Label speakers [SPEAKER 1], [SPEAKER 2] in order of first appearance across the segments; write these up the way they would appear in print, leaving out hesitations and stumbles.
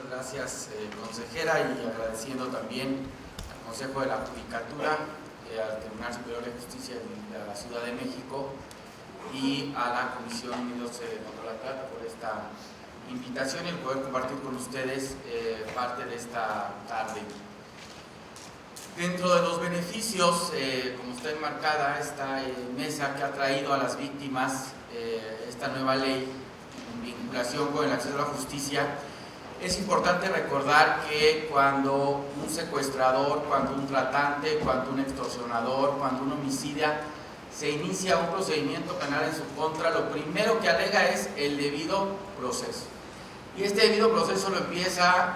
[SPEAKER 1] gracias, consejera, y agradeciendo también al Consejo de la Judicatura, al Tribunal Superior de Justicia de la Ciudad de México y a la Comisión Unidos contra la Trata por esta invitación y el poder compartir con ustedes parte de esta tarde. Dentro de los beneficios, como está enmarcada esta mesa que ha traído a las víctimas esta nueva ley en vinculación con el acceso a la justicia, es importante recordar que cuando un secuestrador, cuando un tratante, cuando un extorsionador, cuando un homicida se inicia un procedimiento penal en su contra, lo primero que alega es el debido proceso. Y este debido proceso lo empieza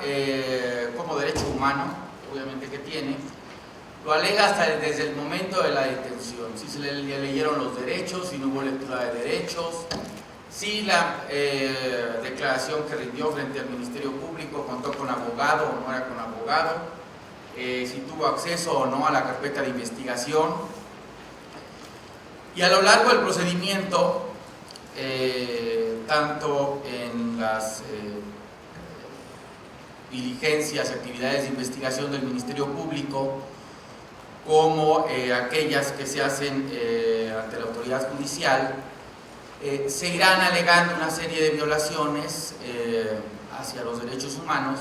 [SPEAKER 1] como derecho humano, obviamente que tiene, lo alega hasta desde el momento de la detención, si se le leyeron los derechos, si no hubo lectura de derechos, si la declaración que rindió frente al Ministerio Público contó con abogado o no era con abogado, si tuvo acceso o no a la carpeta de investigación. Y a lo largo del procedimiento, tanto en las diligencias y actividades de investigación del Ministerio Público, como aquellas que se hacen ante la autoridad judicial, se irán alegando una serie de violaciones hacia los derechos humanos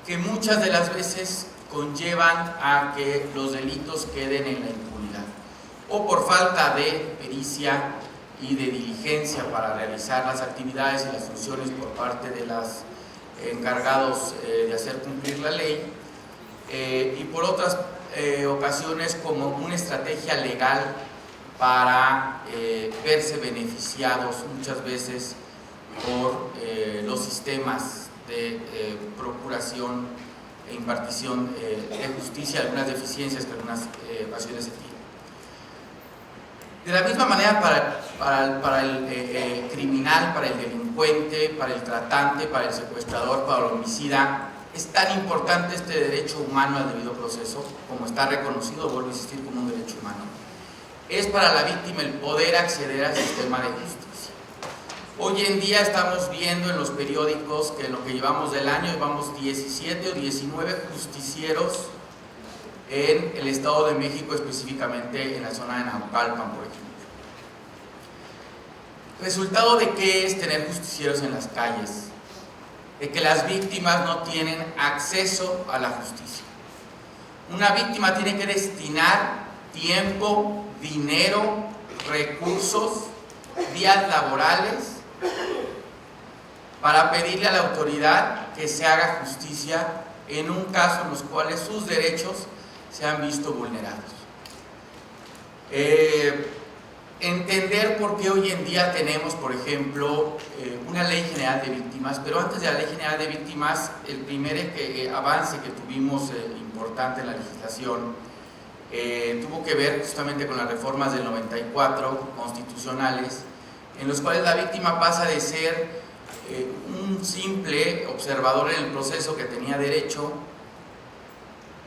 [SPEAKER 1] que muchas de las veces conllevan a que los delitos queden en la impunidad, o por falta de pericia y de diligencia para realizar las actividades y las funciones por parte de los encargados de hacer cumplir la ley, y por otras ocasiones como una estrategia legal para verse beneficiados muchas veces por los sistemas de procuración e impartición de justicia, algunas deficiencias que en algunas ocasiones se tienen. De la misma manera para el criminal, para el delincuente, para el tratante, para el secuestrador, para el homicida, es tan importante este derecho humano al debido proceso, como está reconocido, vuelvo a insistir, como un derecho humano. Es para la víctima el poder acceder al sistema de justicia. Hoy en día estamos viendo en los periódicos que en lo que llevamos del año llevamos 17 o 19 justicieros en el Estado de México, específicamente en la zona de Naucalpan, por ejemplo. ¿Resultado de qué es tener justicieros en las calles? De que las víctimas no tienen acceso a la justicia. Una víctima tiene que destinar tiempo, dinero, recursos, días laborales para pedirle a la autoridad que se haga justicia en un caso en los cuales sus derechos se han visto vulnerados. Entender por qué hoy en día tenemos, por ejemplo, una ley general de víctimas, pero antes de la ley general de víctimas, el primer avance que tuvimos importante en la legislación tuvo que ver justamente con las reformas del 94 constitucionales, en los cuales la víctima pasa de ser un simple observador en el proceso que tenía derecho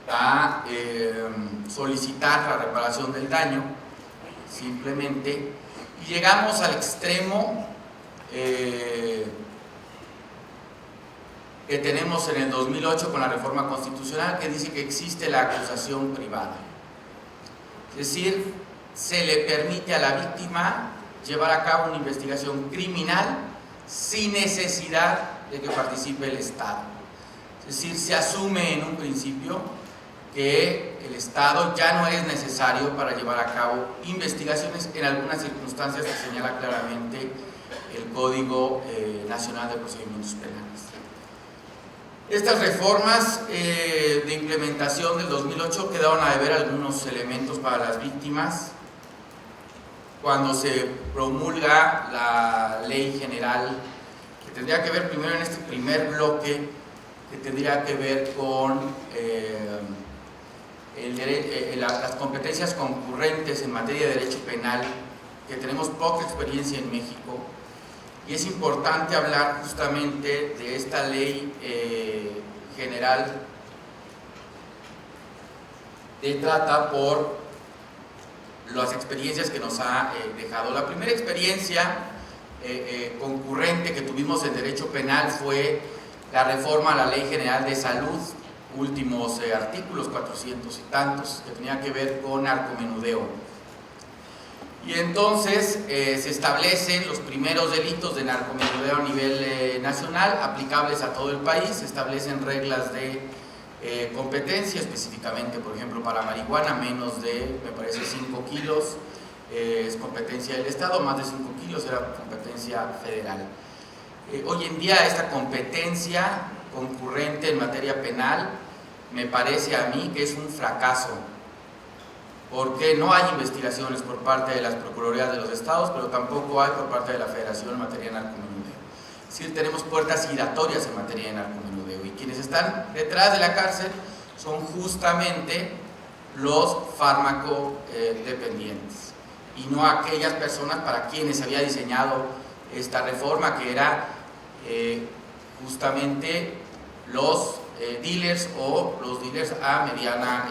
[SPEAKER 1] a solicitar la reparación del daño, simplemente, y llegamos al extremo que tenemos en el 2008 con la reforma constitucional, que dice que existe la acusación privada. Es decir, se le permite a la víctima llevar a cabo una investigación criminal sin necesidad de que participe el Estado. Es decir, se asume en un principio que el Estado ya no es necesario para llevar a cabo investigaciones en algunas circunstancias que señala claramente el Código Nacional de Procedimientos Penales. Estas reformas de implementación del 2008 quedaron a deber algunos elementos para las víctimas. Cuando se promulga la ley general, que tendría que ver primero en este primer bloque, que tendría que ver con las competencias concurrentes en materia de derecho penal, que tenemos poca experiencia en México, y es importante hablar justamente de esta ley general de trata por las experiencias que nos ha dejado. La primera experiencia concurrente que tuvimos en derecho penal fue la reforma a la Ley General de Salud, últimos artículos, 400 y tantos, que tenía que ver con narcomenudeo. Y entonces se establecen los primeros delitos de narcomenudeo a nivel nacional, aplicables a todo el país. Se establecen reglas de competencia, específicamente, por ejemplo, para marihuana, menos de, me parece, 5 kilos es competencia del Estado, más de 5 kilos era competencia federal. Hoy en día esta competencia concurrente en materia penal me parece a mí que es un fracaso, porque no hay investigaciones por parte de las Procuradurías de los Estados, pero tampoco hay por parte de la Federación en materia de narcomenudeo. Es decir, tenemos puertas giratorias en materia de narcomenudeo, y quienes están detrás de la cárcel son justamente los fármacodependientes, y no aquellas personas para quienes se había diseñado esta reforma, que era justamente los dealers o los dealers a mediana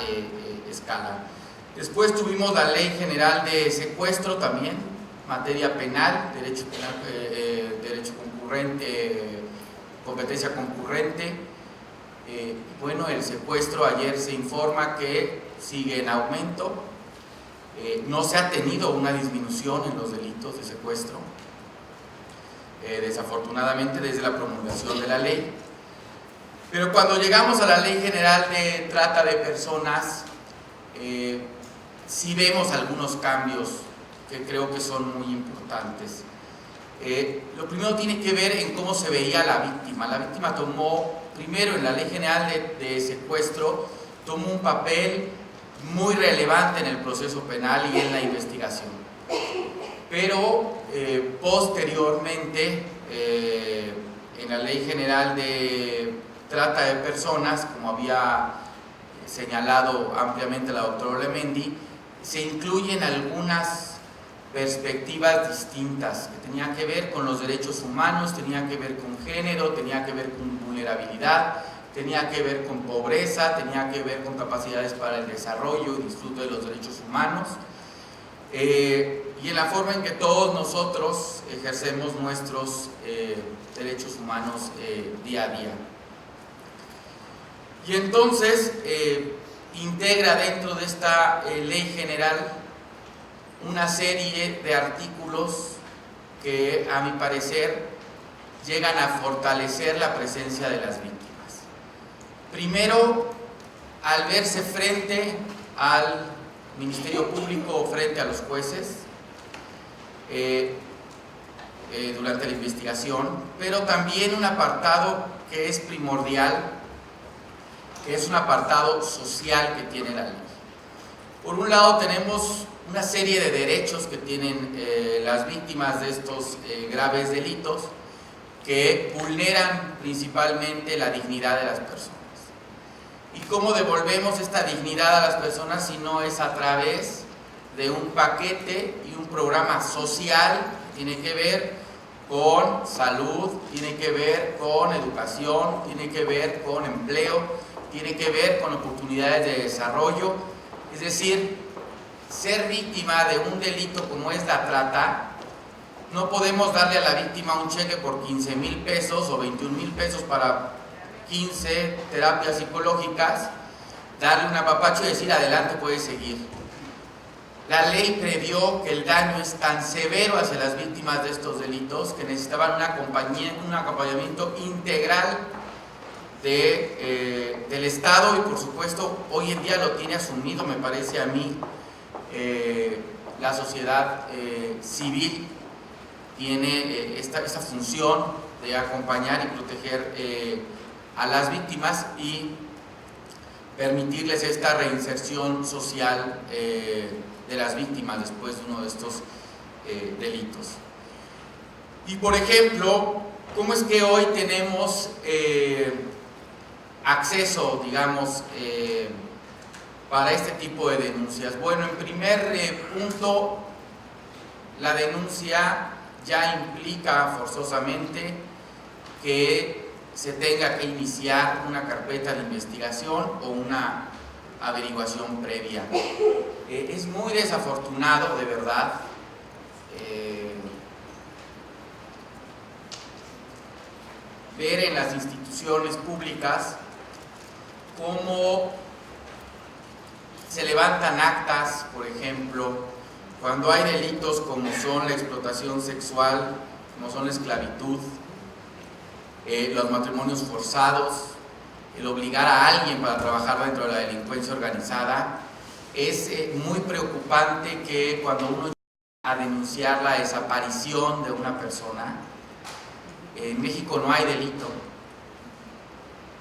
[SPEAKER 1] escala. Después tuvimos la Ley General de Secuestro también, materia penal, derecho penal, derecho concurrente, competencia concurrente. Bueno, el secuestro, ayer se informa que sigue en aumento. No se ha tenido una disminución en los delitos de secuestro, desafortunadamente, desde la promulgación de la ley. Pero cuando llegamos a la Ley General de Trata de Personas, sí vemos algunos cambios que creo que son muy importantes. Lo primero tiene que ver en cómo se veía la víctima. La víctima tomó, primero en la Ley General de Secuestro, tomó un papel muy relevante en el proceso penal y en la investigación. Pero posteriormente, en la Ley General de Trata de Personas, como había señalado ampliamente la doctora Olemendi, se incluyen algunas perspectivas distintas que tenían que ver con los derechos humanos, tenían que ver con género, tenían que ver con vulnerabilidad, tenía que ver con pobreza, tenía que ver con capacidades para el desarrollo y disfrute de los derechos humanos, y en la forma en que todos nosotros ejercemos nuestros derechos humanos día a día. Y entonces integra dentro de esta ley general una serie de artículos que, a mi parecer, llegan a fortalecer la presencia de las víctimas. Primero, al verse frente al Ministerio Público o frente a los jueces durante la investigación, pero también un apartado que es primordial, que es un apartado social que tiene la ley. Por un lado, tenemos una serie de derechos que tienen las víctimas de estos graves delitos, que vulneran principalmente la dignidad de las personas. ¿Y cómo devolvemos esta dignidad a las personas si no es a través de un paquete y un programa social que tiene que ver con salud, tiene que ver con educación, tiene que ver con empleo, tiene que ver con oportunidades de desarrollo? Es decir, ser víctima de un delito como es la trata, no podemos darle a la víctima un cheque por 15,000 pesos o 21,000 pesos para 15 terapias psicológicas, darle un apapacho y decir adelante, puedes seguir. La ley previó que el daño es tan severo hacia las víctimas de estos delitos que necesitaban un acompañamiento integral del Estado, y por supuesto hoy en día lo tiene asumido, me parece a mí, la sociedad civil tiene esta función de acompañar y proteger a las víctimas y permitirles esta reinserción social de las víctimas después de uno de estos delitos. Y por ejemplo, ¿cómo es que hoy tenemos acceso, digamos, para este tipo de denuncias? Bueno, en primer punto, la denuncia ya implica forzosamente que se tenga que iniciar una carpeta de investigación o una averiguación previa. Es muy desafortunado, de verdad, ver en las instituciones públicas cómo se levantan actas, por ejemplo, cuando hay delitos como son la explotación sexual, como son la esclavitud, los matrimonios forzados, el obligar a alguien para trabajar dentro de la delincuencia organizada. Es muy preocupante que cuando uno llega a denunciar la desaparición de una persona, en México no hay delito.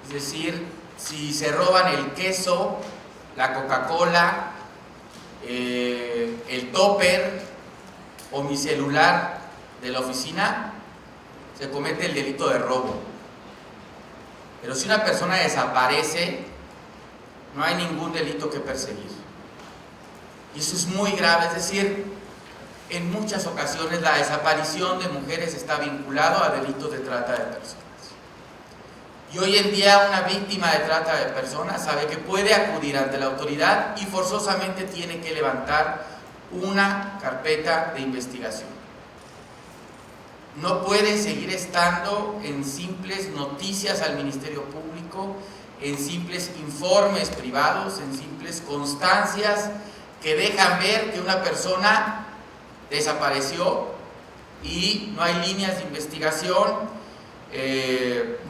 [SPEAKER 1] Es decir, si se roban el queso, la Coca-Cola, el topper o mi celular de la oficina, se comete el delito de robo. Pero si una persona desaparece, no hay ningún delito que perseguir. Y eso es muy grave, es decir, en muchas ocasiones la desaparición de mujeres está vinculado a delitos de trata de personas. Y hoy en día una víctima de trata de personas sabe que puede acudir ante la autoridad y forzosamente tiene que levantar una carpeta de investigación. No puede seguir estando en simples noticias al Ministerio Público, en simples informes privados, en simples constancias que dejan ver que una persona desapareció y no hay líneas de investigación,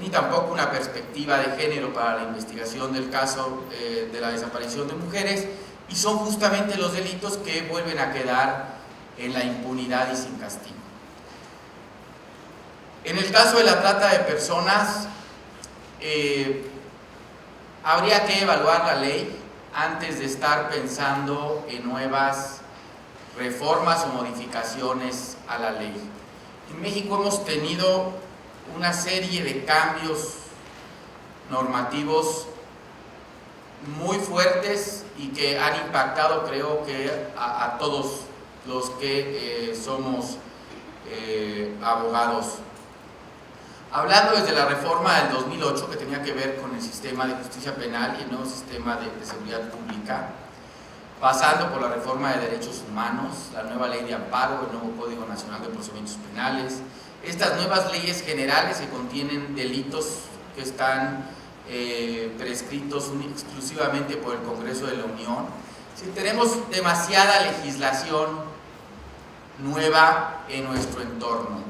[SPEAKER 1] ni tampoco una perspectiva de género para la investigación del caso de la desaparición de mujeres, y son justamente los delitos que vuelven a quedar en la impunidad y sin castigo. En el caso de la trata de personas, habría que evaluar la ley antes de estar pensando en nuevas reformas o modificaciones a la ley. En México hemos tenido una serie de cambios normativos muy fuertes y que han impactado, creo que a todos los que somos abogados. Hablando desde la reforma del 2008, que tenía que ver con el sistema de justicia penal y el nuevo sistema de seguridad pública, pasando por la reforma de derechos humanos, la nueva ley de amparo, el nuevo Código Nacional de Procedimientos Penales, estas nuevas leyes generales que contienen delitos que están prescritos exclusivamente por el Congreso de la Unión. Si tenemos demasiada legislación nueva en nuestro entorno,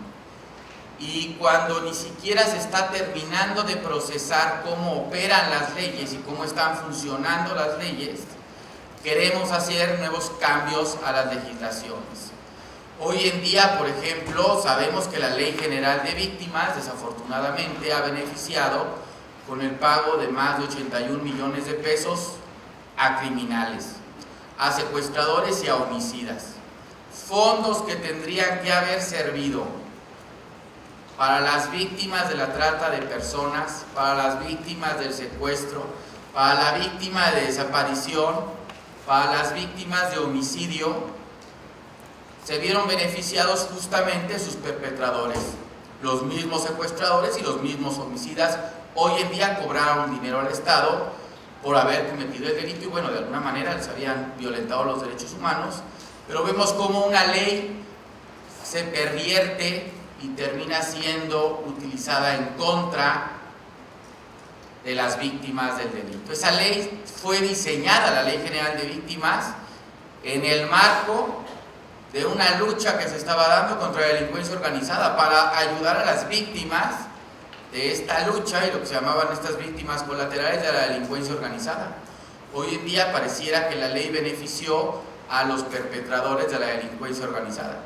[SPEAKER 1] y cuando ni siquiera se está terminando de procesar cómo operan las leyes y cómo están funcionando las leyes, queremos hacer nuevos cambios a las legislaciones. Hoy en día, por ejemplo, sabemos que la Ley General de Víctimas, desafortunadamente, ha beneficiado con el pago de más de 81 millones de pesos a criminales, a secuestradores y a homicidas. Fondos que tendrían que haber servido para las víctimas de la trata de personas, para las víctimas del secuestro, para la víctima de desaparición, para las víctimas de homicidio, se vieron beneficiados justamente sus perpetradores. Los mismos secuestradores y los mismos homicidas hoy en día cobraron dinero al Estado por haber cometido el delito y bueno, de alguna manera les habían violentado los derechos humanos, pero vemos cómo una ley se pervierte y termina siendo utilizada en contra de las víctimas del delito. Esa ley fue diseñada, la Ley General de Víctimas, en el marco de una lucha que se estaba dando contra la delincuencia organizada para ayudar a las víctimas de esta lucha y lo que se llamaban estas víctimas colaterales de la delincuencia organizada. Hoy en día pareciera que la ley benefició a los perpetradores de la delincuencia organizada.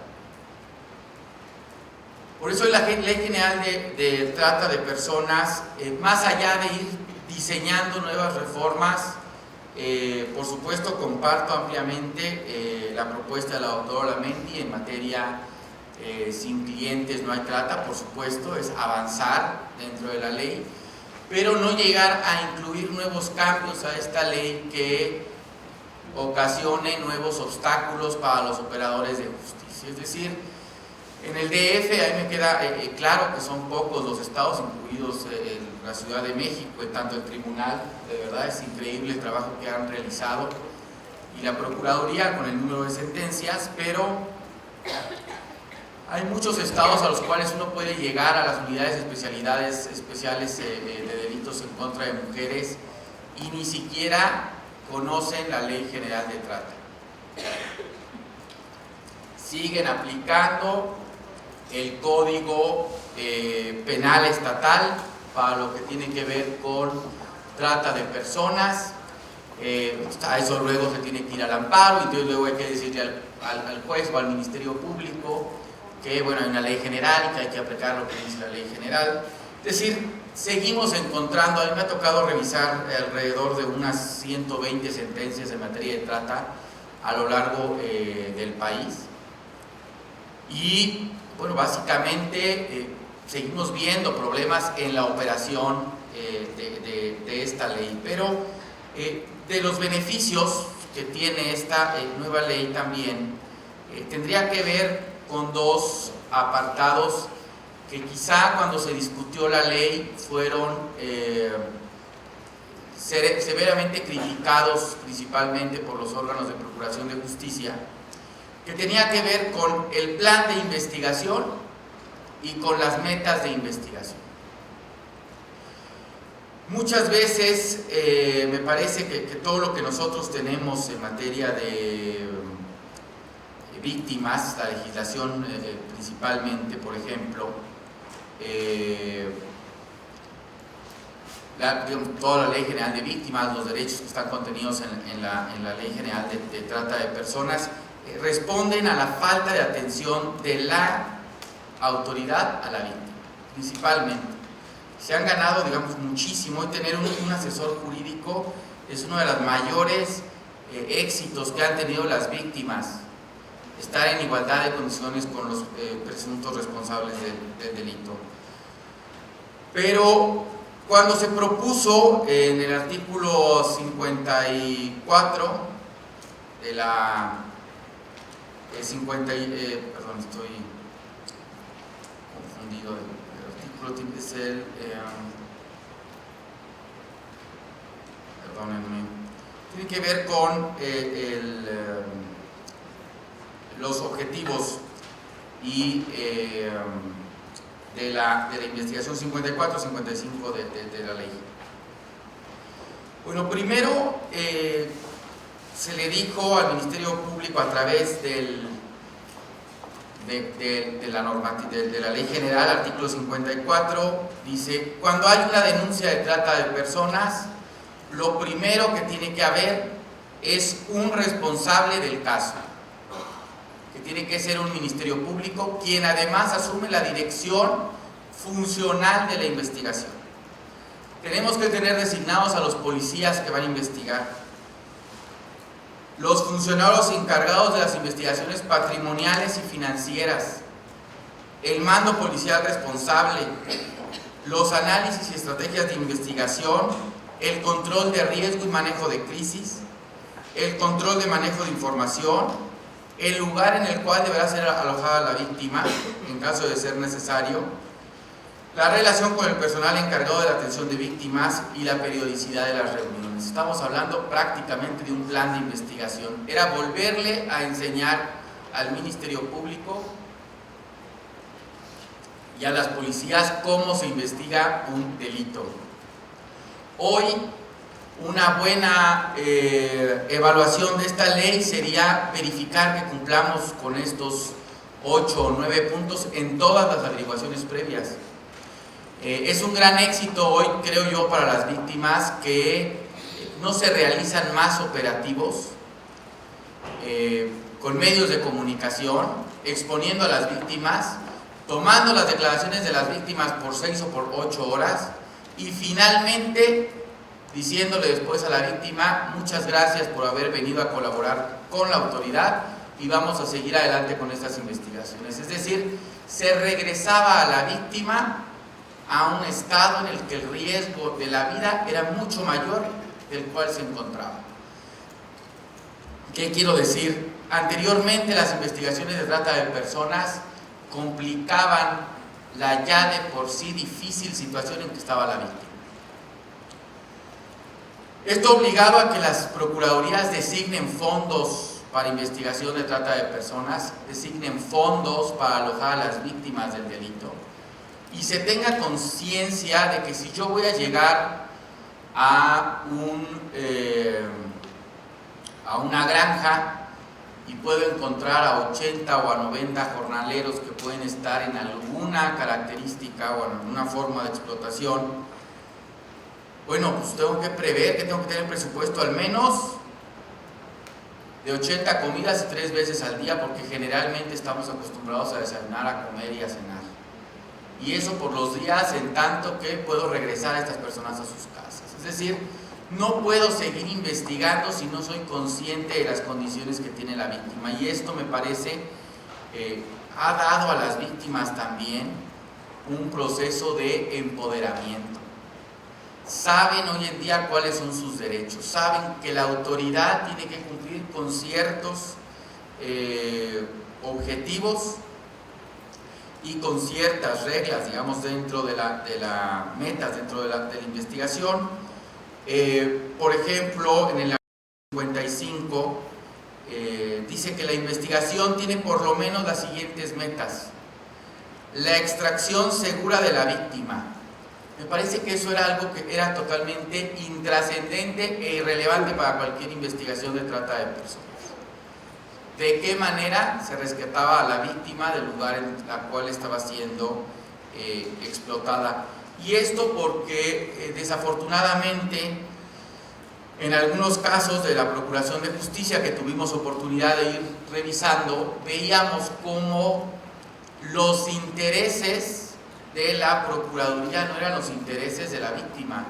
[SPEAKER 1] Por eso la Ley General de Trata de Personas, más allá de ir diseñando nuevas reformas, por supuesto comparto ampliamente la propuesta de la doctora Olamendi en materia sin clientes no hay trata, por supuesto, es avanzar dentro de la ley, pero no llegar a incluir nuevos cambios a esta ley que ocasione nuevos obstáculos para los operadores de justicia. Es decir, en el DF, ahí me queda claro que son pocos los estados, incluidos la Ciudad de México, tanto el tribunal, de verdad es increíble el trabajo que han realizado, y la Procuraduría con el número de sentencias, pero Hay muchos estados a los cuales uno puede llegar a las unidades especiales de delitos en contra de mujeres y ni siquiera conocen la Ley General de Trata. Siguen aplicando el Código Penal Estatal para lo que tiene que ver con trata de personas. A eso luego se tiene que ir al amparo y entonces luego hay que decirle al juez o al Ministerio Público que bueno, hay una ley general y que hay que aplicar lo que dice la ley general. Es decir, seguimos encontrando, a mí me ha tocado revisar alrededor de unas 120 sentencias en materia de trata a lo largo del país y bueno, básicamente seguimos viendo problemas en la operación de esta ley, pero de los beneficios que tiene esta nueva ley también tendría que ver con dos apartados que quizá cuando se discutió la ley fueron severamente criticados principalmente por los órganos de procuración de justicia, que tenía que ver con el plan de investigación y con las metas de investigación. Muchas veces me parece que todo lo que nosotros tenemos en materia de víctimas, la legislación principalmente, por ejemplo, toda la Ley General de Víctimas, los derechos que están contenidos en la Ley General de Trata de Personas, responden a la falta de atención de la autoridad a la víctima, principalmente. Se han ganado, digamos, muchísimo, y tener un asesor jurídico es uno de los mayores éxitos que han tenido las víctimas, estar en igualdad de condiciones con los presuntos responsables del delito. Pero cuando se propuso en el artículo 54 de la perdón, estoy confundido, el artículo es el perdónenme, tiene que ver con los objetivos y de la investigación 54, 55 de la ley. Bueno, primero se le dijo al Ministerio Público a través de la Ley General, artículo 54, dice: cuando hay una denuncia de trata de personas, lo primero que tiene que haber es un responsable del caso, que tiene que ser un Ministerio Público, quien además asume la dirección funcional de la investigación. Tenemos que tener designados a los policías que van a investigar, los funcionarios encargados de las investigaciones patrimoniales y financieras, el mando policial responsable, los análisis y estrategias de investigación, el control de riesgo y manejo de crisis, el control de manejo de información, el lugar en el cual deberá ser alojada la víctima en caso de ser necesario, la relación con el personal encargado de la atención de víctimas y la periodicidad de las reuniones. Estamos hablando prácticamente de un plan de investigación. Era volverle a enseñar al Ministerio Público y a las policías cómo se investiga un delito. Hoy, una buena evaluación de esta ley sería verificar que cumplamos con estos 8 o 9 puntos en todas las averiguaciones previas. Es un gran éxito hoy, creo yo, para las víctimas que no se realizan más operativos con medios de comunicación, exponiendo a las víctimas, tomando las declaraciones de las víctimas por 6 o por 8 horas y finalmente diciéndole después a la víctima: muchas gracias por haber venido a colaborar con la autoridad y vamos a seguir adelante con estas investigaciones. Es decir, se regresaba a la víctima a un estado en el que el riesgo de la vida era mucho mayor del cual se encontraba. ¿Qué quiero decir? Anteriormente las investigaciones de trata de personas complicaban la ya de por sí difícil situación en que estaba la víctima. Esto obligaba a que las procuradurías designen fondos para investigación de trata de personas designen fondos para alojar a las víctimas del delito y se tenga conciencia de que si yo voy a llegar a una granja y puedo encontrar a 80 o a 90 jornaleros que pueden estar en alguna característica o en alguna forma de explotación, bueno, pues tengo que prever que tengo que tener presupuesto al menos de 80 comidas y 3 veces al día, porque generalmente estamos acostumbrados a desayunar, a comer y a cenar. Y eso por los días en tanto que puedo regresar a estas personas a sus casas. Es decir, no puedo seguir investigando si no soy consciente de las condiciones que tiene la víctima. Y esto me parece ha dado a las víctimas también un proceso de empoderamiento. Saben hoy en día cuáles son sus derechos, saben que la autoridad tiene que cumplir con ciertos objetivos y con ciertas reglas, digamos, dentro de la metas, dentro de la investigación. Por ejemplo, en el artículo 55 dice que la investigación tiene por lo menos las siguientes metas: la extracción segura de la víctima. Me parece que eso era algo que era totalmente intrascendente e irrelevante para cualquier investigación de trata de personas. ¿De qué manera se rescataba a la víctima del lugar en el cual estaba siendo explotada? Y esto porque desafortunadamente en algunos casos de la Procuración de Justicia que tuvimos oportunidad de ir revisando, veíamos cómo los intereses de la Procuraduría no eran los intereses de la víctima.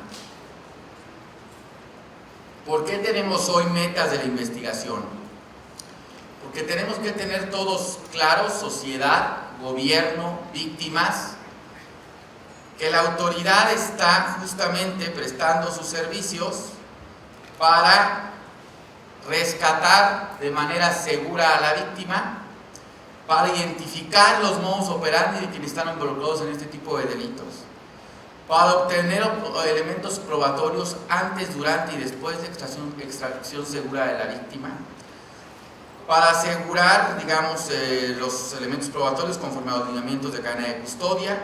[SPEAKER 1] ¿Por qué tenemos hoy metas de la investigación? Porque tenemos que tener todos claros, sociedad, gobierno, víctimas, que la autoridad está justamente prestando sus servicios para rescatar de manera segura a la víctima, para identificar los modus operandi de quienes están involucrados en este tipo de delitos, para obtener elementos probatorios antes, durante y después de extracción segura de la víctima, para asegurar, digamos, los elementos probatorios conforme a los lineamientos de cadena de custodia,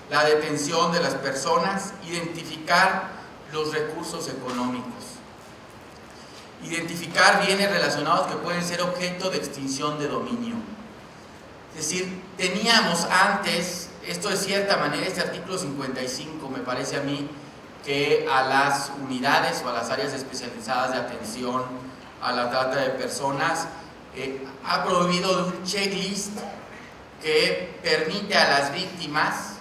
[SPEAKER 1] la detención de las personas, identificar los recursos económicos, identificar bienes relacionados que pueden ser objeto de extinción de dominio. Es decir, teníamos antes, esto de cierta manera, este artículo 55 me parece a mí que a las unidades o a las áreas especializadas de atención a la trata de personas ha prohibido de un checklist que permite a las víctimas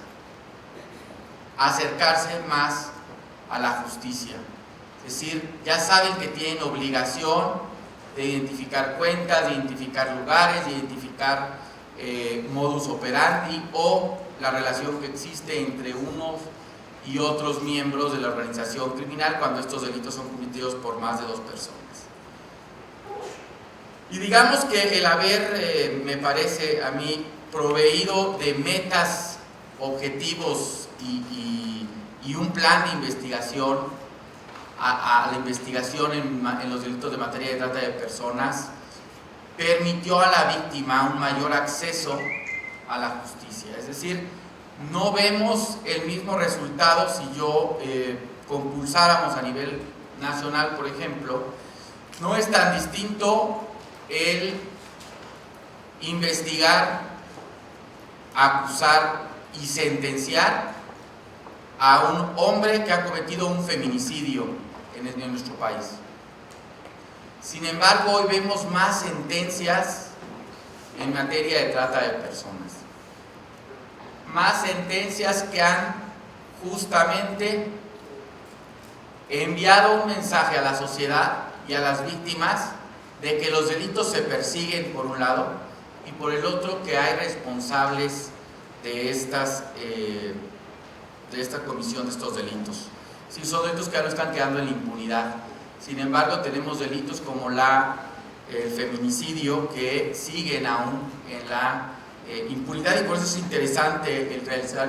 [SPEAKER 1] acercarse más a la justicia. Es decir, ya saben que tienen obligación de identificar cuentas, de identificar lugares, de identificar modus operandi o la relación que existe entre unos y otros miembros de la organización criminal cuando estos delitos son cometidos por más de 2 personas. Y digamos que el haber, me parece a mí, proveído de metas, objetivos y un plan de investigación a la investigación en los delitos de materia de trata de personas, permitió a la víctima un mayor acceso a la justicia. Es decir, no vemos el mismo resultado si yo compulsáramos a nivel nacional, por ejemplo. No es tan distinto el investigar, acusar y sentenciar a un hombre que ha cometido un feminicidio en nuestro país. Sin embargo, hoy vemos más sentencias en materia de trata de personas. Más sentencias que han justamente enviado un mensaje a la sociedad y a las víctimas de que los delitos se persiguen por un lado y por el otro que hay responsables de esta comisión de estos delitos. Sí, son delitos que ya no están quedando en la impunidad. Sin embargo, tenemos delitos como el feminicidio que siguen aún en la impunidad, y por eso es interesante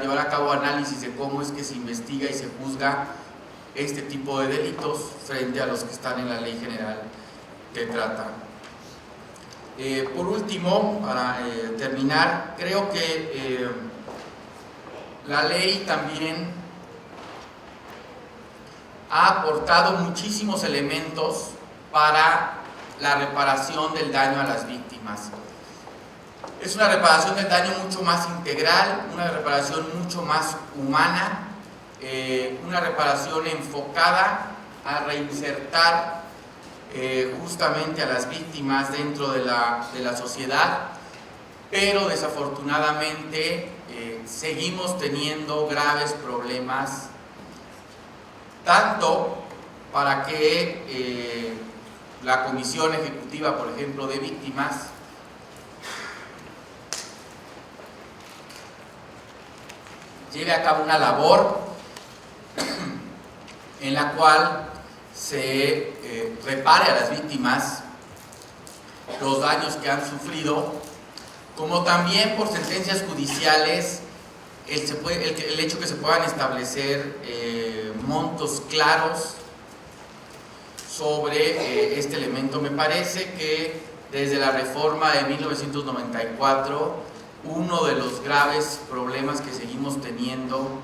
[SPEAKER 1] llevar a cabo análisis de cómo es que se investiga y se juzga este tipo de delitos frente a los que están en la Ley General de Trata. Por último, para terminar, creo que la ley también ha aportado muchísimos elementos para la reparación del daño a las víctimas. Es una reparación del daño mucho más integral, una reparación mucho más humana, una reparación enfocada a reinsertar justamente a las víctimas dentro de la sociedad, pero desafortunadamente seguimos teniendo graves problemas, tanto para que la Comisión Ejecutiva, por ejemplo, de Víctimas, lleve a cabo una labor en la cual se repare a las víctimas los daños que han sufrido, como también por sentencias judiciales el hecho que se puedan establecer montos claros sobre este elemento. Me parece que desde la reforma de 1994, uno de los graves problemas que seguimos teniendo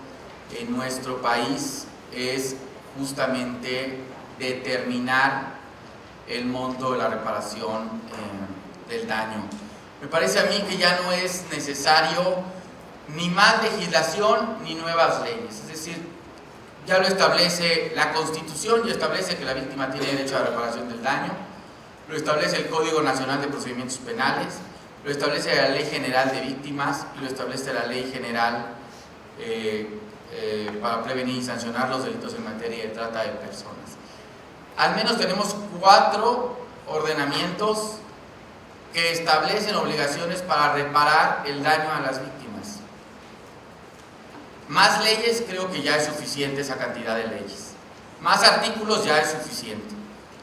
[SPEAKER 1] en nuestro país es justamente determinar el monto de la reparación del daño. Me parece a mí que ya no es necesario ni más legislación ni nuevas leyes, es decir, ya lo establece la Constitución, ya establece que la víctima tiene derecho a la reparación del daño, lo establece el Código Nacional de Procedimientos Penales, lo establece la Ley General de Víctimas y lo establece la Ley General para prevenir y sancionar los delitos en materia de trata de personas. Al menos tenemos 4 ordenamientos que establecen obligaciones para reparar el daño a las víctimas. Más leyes, creo que ya es suficiente esa cantidad de leyes. Más artículos ya es suficiente.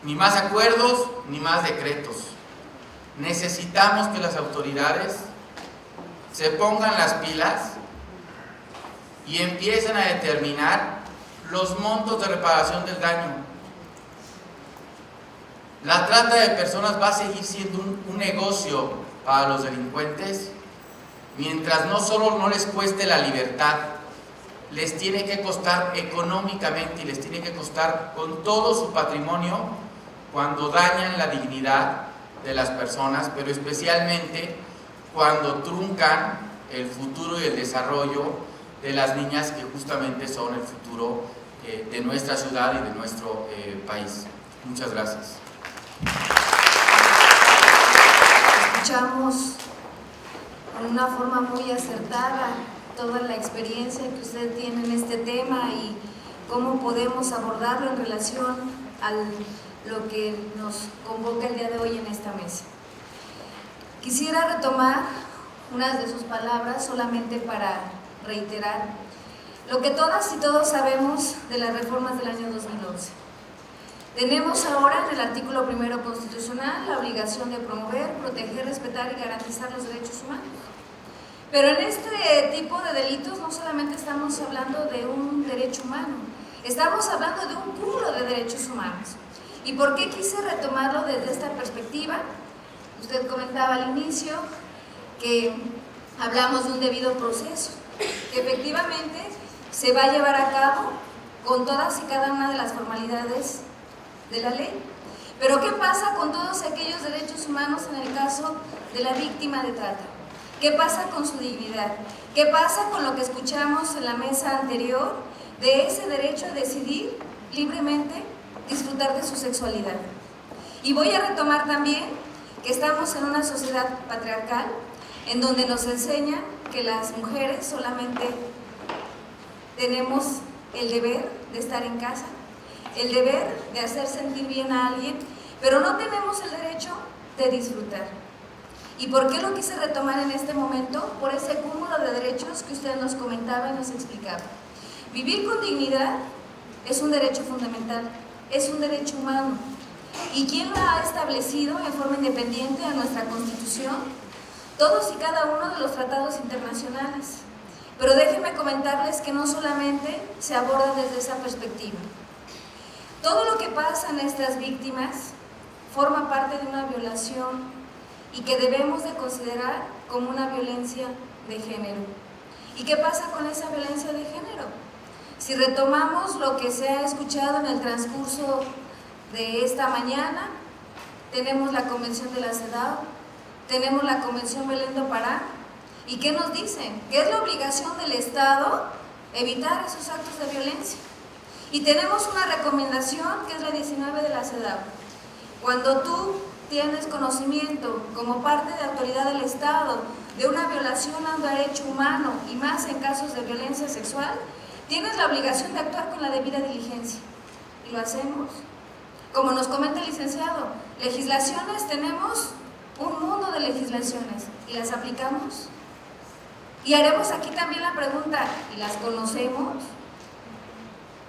[SPEAKER 1] Ni más acuerdos, ni más decretos. Necesitamos que las autoridades se pongan las pilas y empiecen a determinar los montos de reparación del daño. La trata de personas va a seguir siendo un negocio para los delincuentes mientras no solo no les cueste la libertad, les tiene que costar económicamente y les tiene que costar con todo su patrimonio cuando dañan la dignidad de las personas, pero especialmente cuando truncan el futuro y el desarrollo de las niñas que justamente son el futuro de nuestra ciudad y de nuestro país. Muchas gracias.
[SPEAKER 2] Escuchamos en una forma muy acertada toda la experiencia que usted tiene en este tema y cómo podemos abordarlo en relación a lo que nos convoca el día de hoy en esta mesa. Quisiera retomar unas de sus palabras solamente para reiterar lo que todas y todos sabemos de las reformas del año 2011. Tenemos ahora en el artículo 1 constitucional la obligación de promover, proteger, respetar y garantizar los derechos humanos. Pero en este tipo de delitos no solamente estamos hablando de un derecho humano, estamos hablando de un cúmulo de derechos humanos. ¿Y por qué quise retomarlo desde esta perspectiva? Usted comentaba al inicio que hablamos de un debido proceso, que efectivamente se va a llevar a cabo con todas y cada una de las formalidades de la ley. Pero ¿qué pasa con todos aquellos derechos humanos en el caso de la víctima de trata? ¿Qué pasa con su dignidad? ¿Qué pasa con lo que escuchamos en la mesa anterior de ese derecho a decidir libremente disfrutar de su sexualidad? Y voy a retomar también que estamos en una sociedad patriarcal en donde nos enseñan que las mujeres solamente tenemos el deber de estar en casa, el deber de hacer sentir bien a alguien, pero no tenemos el derecho de disfrutar. ¿Y por qué lo quise retomar en este momento? Por ese cúmulo de derechos que usted nos comentaba y nos explicaba. Vivir con dignidad es un derecho fundamental, es un derecho humano. ¿Y quién lo ha establecido en forma independiente a nuestra Constitución? Todos y cada uno de los tratados internacionales. Pero déjenme comentarles que no solamente se aborda desde esa perspectiva. Todo lo que pasa en estas víctimas forma parte de una violación y que debemos de considerar como una violencia de género. ¿Y qué pasa con esa violencia de género? Si retomamos lo que se ha escuchado en el transcurso de esta mañana, tenemos la Convención de la CEDAW, tenemos la Convención Belén do Pará, ¿y qué nos dicen? Que es la obligación del Estado evitar esos actos de violencia. Y tenemos una recomendación que es la 19 de la CEDAW. Cuando tú tienes conocimiento como parte de autoridad del Estado de una violación a un derecho humano y más en casos de violencia sexual, tienes la obligación de actuar con la debida diligencia. ¿Y lo hacemos? Como nos comenta el licenciado, legislaciones, tenemos un mundo de legislaciones, ¿y las aplicamos? Y haremos aquí también la pregunta, ¿y las conocemos?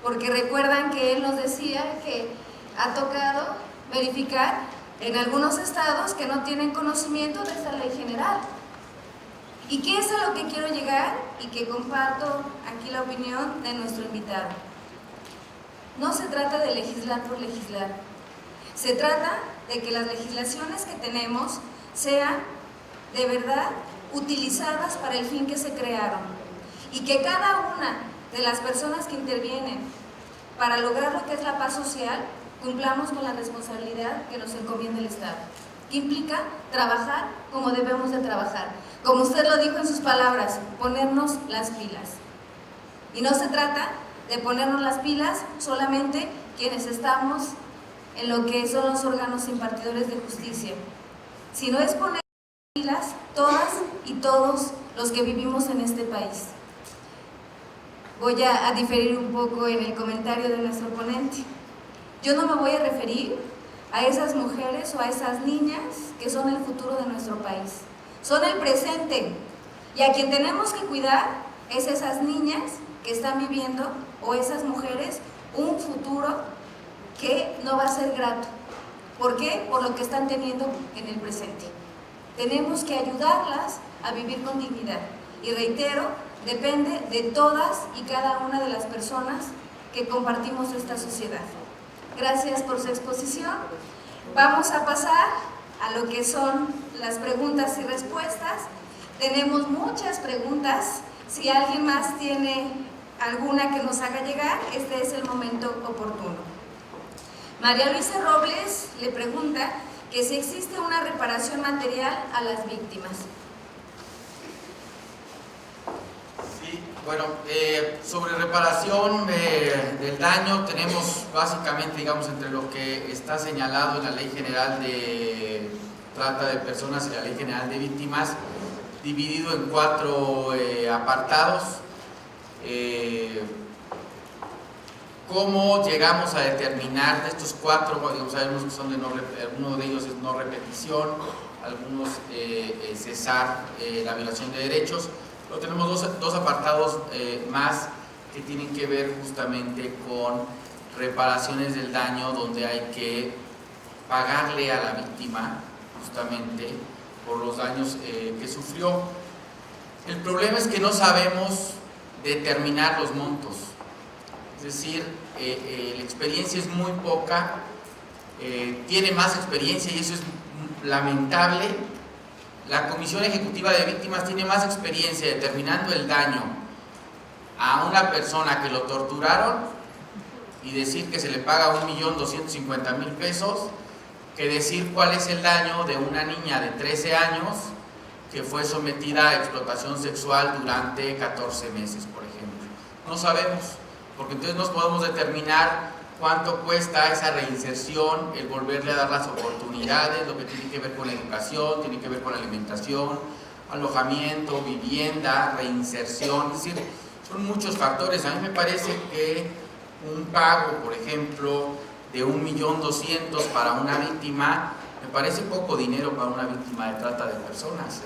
[SPEAKER 2] Porque recuerdan que él nos decía que ha tocado verificar en algunos estados que no tienen conocimiento de esta ley general. ¿Y qué es a lo que quiero llegar? Y que comparto aquí la opinión de nuestro invitado. No se trata de legislar por legislar. Se trata de que las legislaciones que tenemos sean de verdad utilizadas para el fin que se crearon y que cada una de las personas que intervienen para lograr lo que es la paz social cumplamos con la responsabilidad que nos encomienda el Estado, que implica trabajar como debemos de trabajar, como usted lo dijo en sus palabras, ponernos las pilas. Y no se trata de ponernos las pilas solamente quienes estamos en lo que son los órganos impartidores de justicia, sino es poner las pilas todas y todos los que vivimos en este país. Voy a diferir un poco en el comentario de nuestro ponente. Yo no me voy a referir a esas mujeres o a esas niñas que son el futuro de nuestro país. Son el presente. Y a quien tenemos que cuidar es esas niñas que están viviendo, o esas mujeres, un futuro que no va a ser grato. ¿Por qué? Por lo que están teniendo en el presente. Tenemos que ayudarlas a vivir con dignidad. Y reitero, depende de todas y cada una de las personas que compartimos esta sociedad. Gracias por su exposición. Vamos a pasar a lo que son las preguntas y respuestas. Tenemos muchas preguntas. Si alguien más tiene alguna que nos haga llegar, este es el momento oportuno. María Luisa Robles le pregunta que si existe una reparación material a las víctimas.
[SPEAKER 1] Bueno, sobre reparación del daño tenemos básicamente, digamos, entre lo que está señalado en la Ley General de Trata de Personas y la Ley General de Víctimas, dividido en 4 apartados. ¿Cómo llegamos a determinar de estos 4? Digamos, sabemos que son algunos de ellos es no repetición, algunos cesar la violación de derechos. Pero tenemos dos apartados más que tienen que ver justamente con reparaciones del daño, donde hay que pagarle a la víctima justamente por los daños que sufrió. El problema es que no sabemos determinar los montos, es decir, la experiencia es muy poca, tiene más experiencia y eso es lamentable. La Comisión Ejecutiva de Víctimas tiene más experiencia determinando el daño a una persona que lo torturaron y decir que se le paga 1.250.000 pesos que decir cuál es el daño de una niña de 13 años que fue sometida a explotación sexual durante 14 meses, por ejemplo. No sabemos, porque entonces no podemos determinar cuánto cuesta esa reinserción, el volverle a dar las oportunidades, lo que tiene que ver con la educación, tiene que ver con la alimentación, alojamiento, vivienda, reinserción, es decir, son muchos factores. A mí me parece que un pago, por ejemplo, de 1.200.000 para una víctima, me parece poco dinero para una víctima de trata de personas.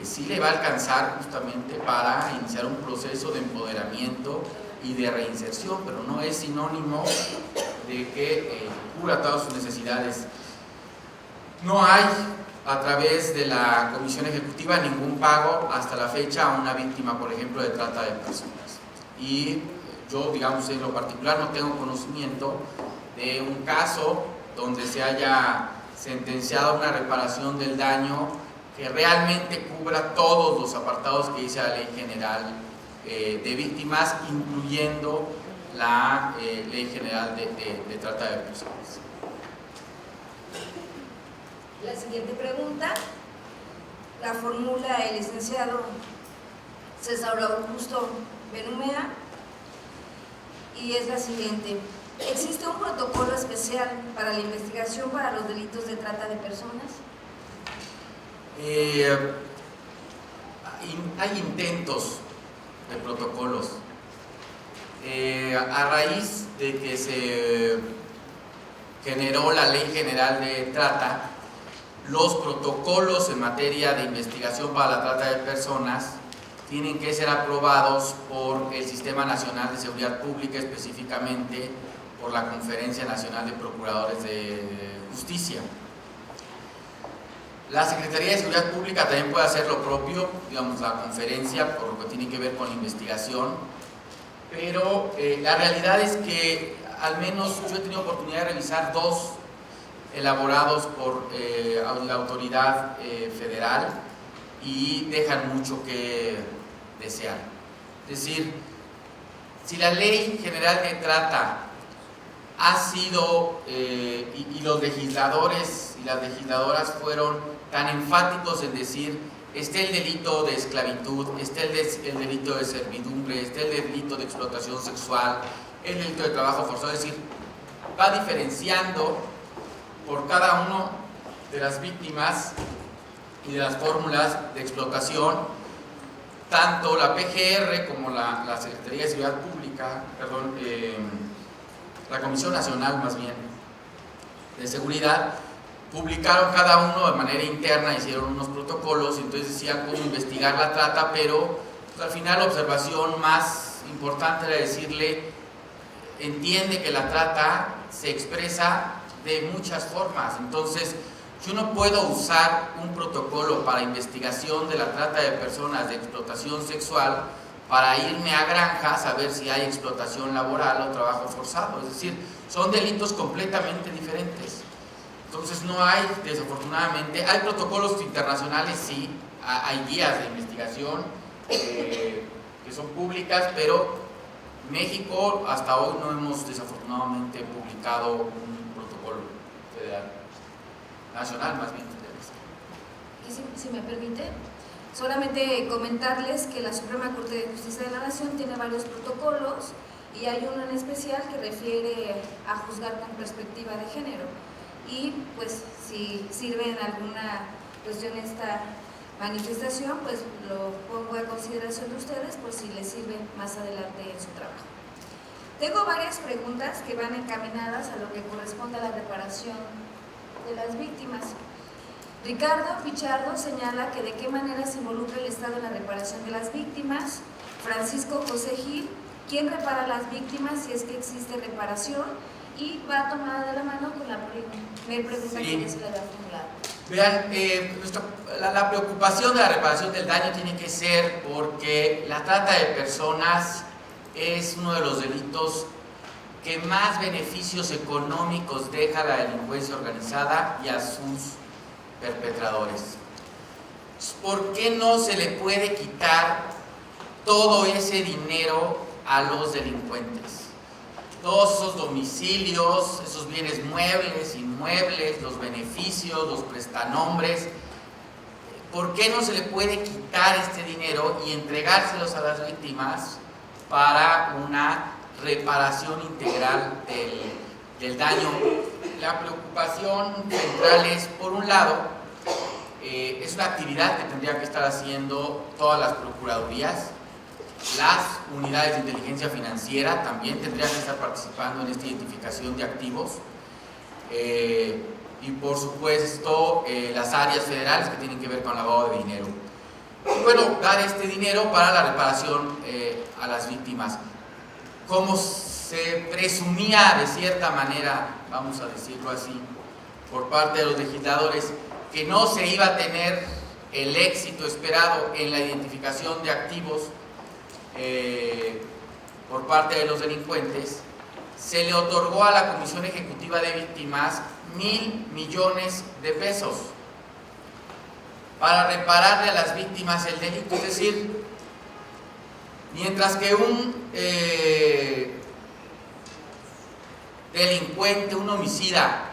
[SPEAKER 1] Sí le va a alcanzar justamente para iniciar un proceso de empoderamiento y de reinserción, pero no es sinónimo de que cubra todas sus necesidades. No hay a través de la Comisión Ejecutiva ningún pago hasta la fecha a una víctima, por ejemplo, de trata de personas. Y yo, digamos, en lo particular no tengo conocimiento de un caso donde se haya sentenciado a una reparación del daño que realmente cubra todos los apartados que dice la Ley General de Víctimas, incluyendo la Ley General de Trata de Personas.
[SPEAKER 2] La siguiente pregunta la formula el licenciado César Augusto Benumea y es la siguiente: ¿existe un protocolo especial para la investigación para los delitos de trata de personas?
[SPEAKER 1] Hay intentos de protocolos. A raíz de que se generó la Ley General de Trata, los protocolos en materia de investigación para la trata de personas tienen que ser aprobados por el Sistema Nacional de Seguridad Pública, específicamente por la Conferencia Nacional de Procuradores de Justicia. La Secretaría de Seguridad Pública también puede hacer lo propio, digamos, la conferencia, por lo que tiene que ver con la investigación, pero la realidad es que al menos yo he tenido oportunidad de revisar 2 elaborados por la autoridad federal y dejan mucho que desear. Es decir, si la Ley General de Trata ha sido, y los legisladores y las legisladoras fueron tan enfáticos en decir, está el delito de esclavitud, está el delito de servidumbre, está el delito de explotación sexual, el delito de trabajo forzado, es decir, va diferenciando por cada uno de las víctimas y de las fórmulas de explotación, tanto la PGR como la Secretaría de Seguridad Pública, perdón, la Comisión Nacional más bien de Seguridad, publicaron cada uno de manera interna, hicieron unos protocolos, entonces decían cómo investigar la trata, pero pues, al final la observación más importante era decirle, entiende que la trata se expresa de muchas formas, entonces yo no puedo usar un protocolo para investigación de la trata de personas, de explotación sexual, para irme a granjas a ver si hay explotación laboral o trabajo forzado, es decir, son delitos completamente diferentes. Entonces no hay, desafortunadamente, hay protocolos internacionales, sí, hay guías de investigación que son públicas, pero México hasta hoy no hemos desafortunadamente publicado un protocolo federal, nacional más bien.
[SPEAKER 2] Si me permite, solamente comentarles que la Suprema Corte de Justicia de la Nación tiene varios protocolos y hay uno en especial que refiere a juzgar con perspectiva de género. Y pues si sirve en alguna cuestión esta manifestación, pues lo pongo a consideración de ustedes por si les sirve más adelante en su trabajo. Tengo varias preguntas que van encaminadas a lo que corresponde a la reparación de las víctimas. Ricardo Pichardo señala que de qué manera se involucra el Estado en la reparación de las víctimas. Francisco José Gil, ¿quién repara a las víctimas si es que existe reparación? Y va tomada de la mano con la primera pregunta que ya se le había formulado.
[SPEAKER 1] Vean, la preocupación de la reparación del daño tiene que ser porque la trata de personas es uno de los delitos que más beneficios económicos deja a la delincuencia organizada y a sus perpetradores. ¿Por qué no se le puede quitar todo ese dinero a los delincuentes? Todos esos domicilios, esos bienes muebles, inmuebles, los beneficios, los prestanombres, ¿por qué no se le puede quitar este dinero y entregárselos a las víctimas para una reparación integral del daño? La preocupación central es, por un lado, es una actividad que tendría que estar haciendo todas las procuradurías. Las unidades de inteligencia financiera también tendrían que estar participando en esta identificación de activos y por supuesto las áreas federales que tienen que ver con lavado de dinero. Y bueno, dar este dinero para la reparación a las víctimas. Como se presumía de cierta manera, vamos a decirlo así, por parte de los legisladores, que no se iba a tener el éxito esperado en la identificación de activos por parte de los delincuentes, se le otorgó a la Comisión Ejecutiva de Víctimas 1,000 millones de pesos para repararle a las víctimas el delito. Es decir, mientras que un delincuente, un homicida,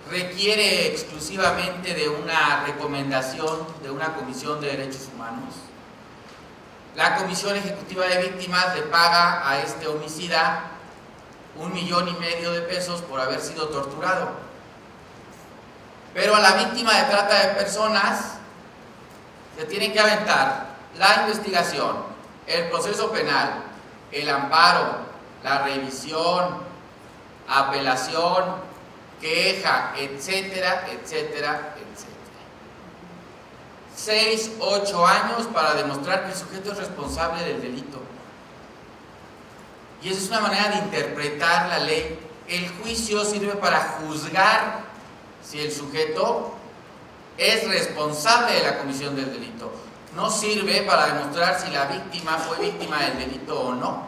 [SPEAKER 1] requiere exclusivamente de una recomendación de una Comisión de Derechos Humanos, la Comisión Ejecutiva de Víctimas le paga a este homicida 1,5 millones de pesos por haber sido torturado. Pero a la víctima de trata de personas se tiene que aventar la investigación, el proceso penal, el amparo, la revisión, apelación, queja, etcétera, etcétera, etcétera. 6, 8 años para demostrar que el sujeto es responsable del delito. Y esa es una manera de interpretar la ley. El juicio sirve para juzgar si el sujeto es responsable de la comisión del delito. No sirve para demostrar si la víctima fue víctima del delito o no.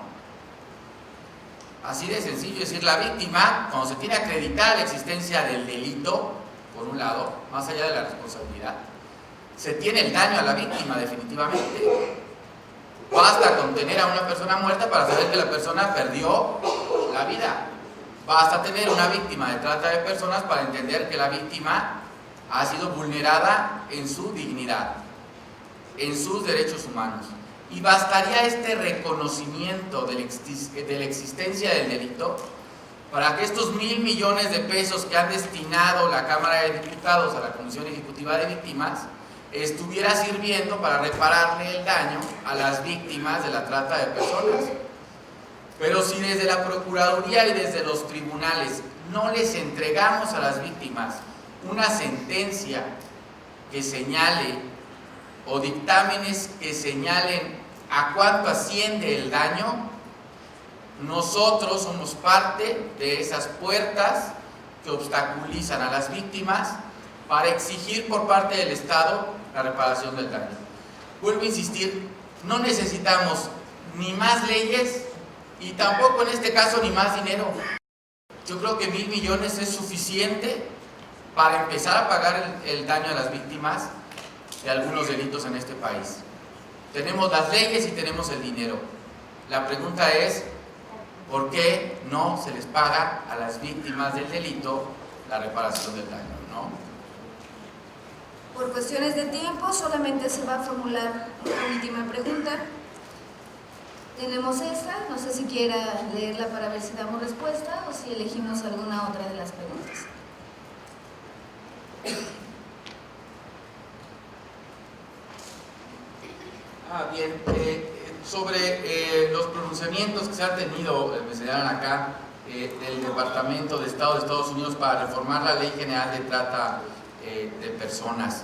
[SPEAKER 1] Así de sencillo. Es decir, la víctima, cuando se tiene acreditada la existencia del delito, por un lado, más allá de la responsabilidad, se tiene el daño a la víctima definitivamente. Basta con tener a una persona muerta para saber que la persona perdió la vida. Basta tener una víctima de trata de personas para entender que la víctima ha sido vulnerada en su dignidad, en sus derechos humanos. Y bastaría este reconocimiento de la existencia del delito para que estos 1,000 millones de pesos que han destinado la Cámara de Diputados a la Comisión Ejecutiva de Víctimas estuviera sirviendo para repararle el daño a las víctimas de la trata de personas. Pero si desde la Procuraduría y desde los tribunales no les entregamos a las víctimas una sentencia que señale o dictámenes que señalen a cuánto asciende el daño, nosotros somos parte de esas puertas que obstaculizan a las víctimas para exigir por parte del Estado la reparación del daño. Vuelvo a insistir, no necesitamos ni más leyes y tampoco en este caso ni más dinero. Yo creo que 1,000 millones es suficiente para empezar a pagar el daño a las víctimas de algunos delitos en este país. Tenemos las leyes y tenemos el dinero. La pregunta es, ¿por qué no se les paga a las víctimas del delito la reparación del daño, no?
[SPEAKER 2] Por cuestiones de tiempo, solamente se va a formular una última pregunta. Tenemos esta, no sé si quiera leerla para ver si damos respuesta o si elegimos alguna otra de las preguntas.
[SPEAKER 1] Bien, sobre los pronunciamientos que se han tenido, me señalan acá, del Departamento de Estado de Estados Unidos para reformar la Ley General de Trata de Personas.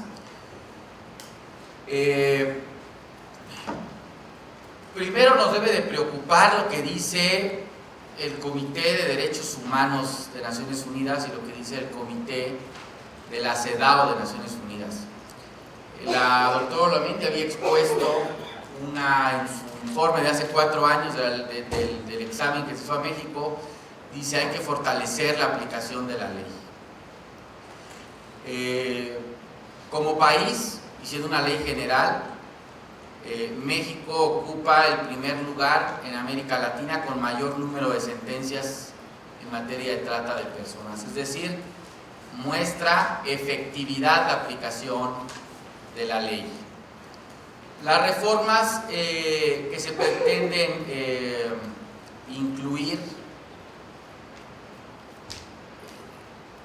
[SPEAKER 1] Primero nos debe de preocupar lo que dice el Comité de Derechos Humanos de Naciones Unidas y lo que dice el Comité de la CEDAW de Naciones Unidas. La doctora Olamendi había expuesto en su informe de hace 4 años del examen que se hizo a México, dice hay que fortalecer la aplicación de la ley. Como país, y siendo una ley general, México ocupa el primer lugar en América Latina con mayor número de sentencias en materia de trata de personas, es decir, muestra efectividad la aplicación de la ley. Las reformas que se pretenden incluir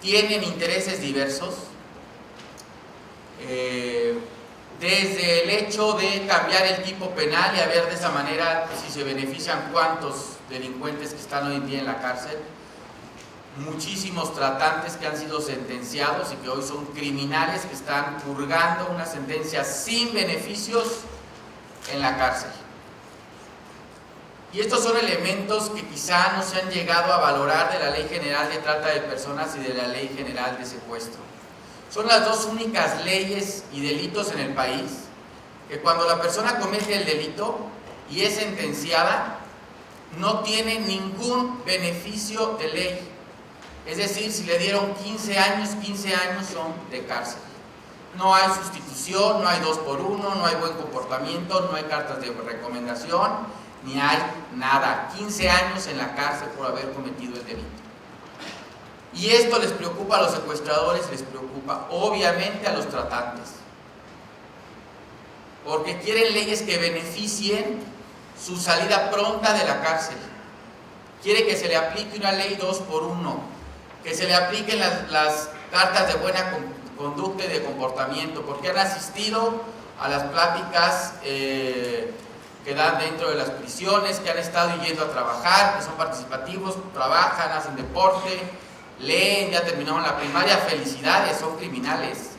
[SPEAKER 1] tienen intereses diversos, desde el hecho de cambiar el tipo penal y a ver de esa manera si se benefician cuántos delincuentes que están hoy en día en la cárcel, muchísimos tratantes que han sido sentenciados y que hoy son criminales que están purgando una sentencia sin beneficios en la cárcel. Y estos son elementos que quizá no se han llegado a valorar de la Ley General de Trata de Personas y de la Ley General de Secuestro. Son las dos únicas leyes y delitos en el país que cuando la persona comete el delito y es sentenciada, no tiene ningún beneficio de ley. Es decir, si le dieron 15 años son de cárcel. No hay sustitución, no hay 2 por 1, no hay buen comportamiento, no hay cartas de recomendación, ni hay nada. 15 años en la cárcel por haber cometido el delito. Y esto les preocupa a los secuestradores, les preocupa obviamente a los tratantes, porque quieren leyes que beneficien su salida pronta de la cárcel. Quiere que se le aplique una ley 2 por 1, que se le apliquen las cartas de buena conducta y de comportamiento, porque han asistido a las pláticas que dan dentro de las prisiones, que han estado yendo a trabajar, que son participativos, trabajan, hacen deporte, leen, ya terminaron la primaria, felicidades, son criminales.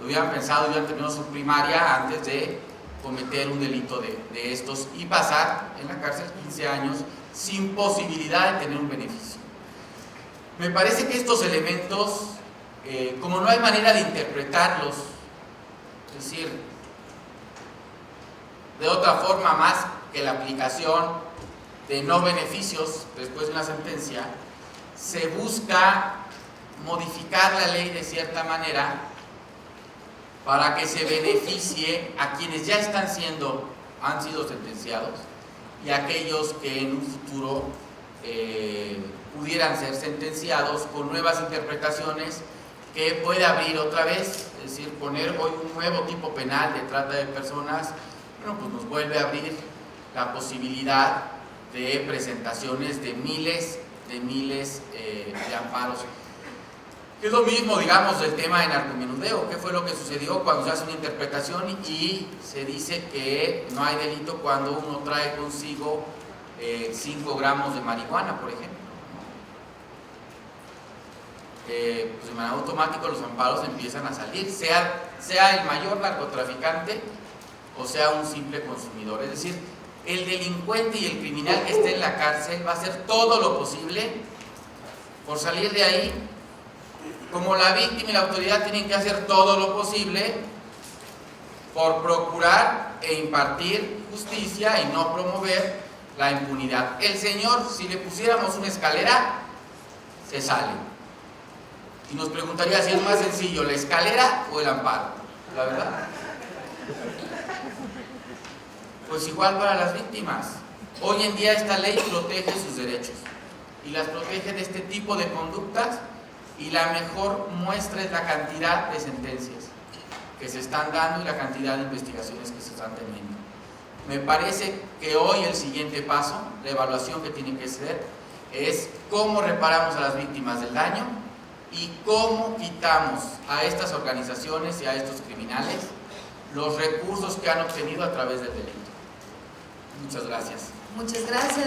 [SPEAKER 1] Lo hubieran pensado, hubieran terminado su primaria antes de cometer un delito de estos y pasar en la cárcel 15 años sin posibilidad de tener un beneficio. Me parece que estos elementos, como no hay manera de interpretarlos, es decir, de otra forma más que la aplicación de no beneficios después de una sentencia, se busca modificar la ley de cierta manera para que se beneficie a quienes ya han sido sentenciados y a aquellos que en un futuro pudieran ser sentenciados con nuevas interpretaciones que puede abrir otra vez, es decir, poner hoy un nuevo tipo penal de trata de personas, bueno, pues nos vuelve a abrir la posibilidad de presentaciones de miles de amparos. Es lo mismo, digamos, del tema de narcomenudeo. ¿Qué fue lo que sucedió cuando se hace una interpretación y se dice que no hay delito cuando uno trae consigo 5 gramos de marihuana, por ejemplo? Pues de manera automática los amparos empiezan a salir, sea el mayor narcotraficante o sea un simple consumidor. Es decir, el delincuente y el criminal que esté en la cárcel va a hacer todo lo posible por salir de ahí, como la víctima y la autoridad tienen que hacer todo lo posible por procurar e impartir justicia y no promover la impunidad. El señor, si le pusiéramos una escalera, se sale. Y nos preguntaría si es más sencillo, la escalera o el amparo. La verdad, pues igual para las víctimas. Hoy en día esta ley protege sus derechos y las protege de este tipo de conductas, y la mejor muestra es la cantidad de sentencias que se están dando y la cantidad de investigaciones que se están teniendo. Me parece que hoy el siguiente paso, la evaluación que tiene que ser, es cómo reparamos a las víctimas del daño y cómo quitamos a estas organizaciones y a estos criminales los recursos que han obtenido a través del delito. Muchas gracias.
[SPEAKER 2] Muchas gracias.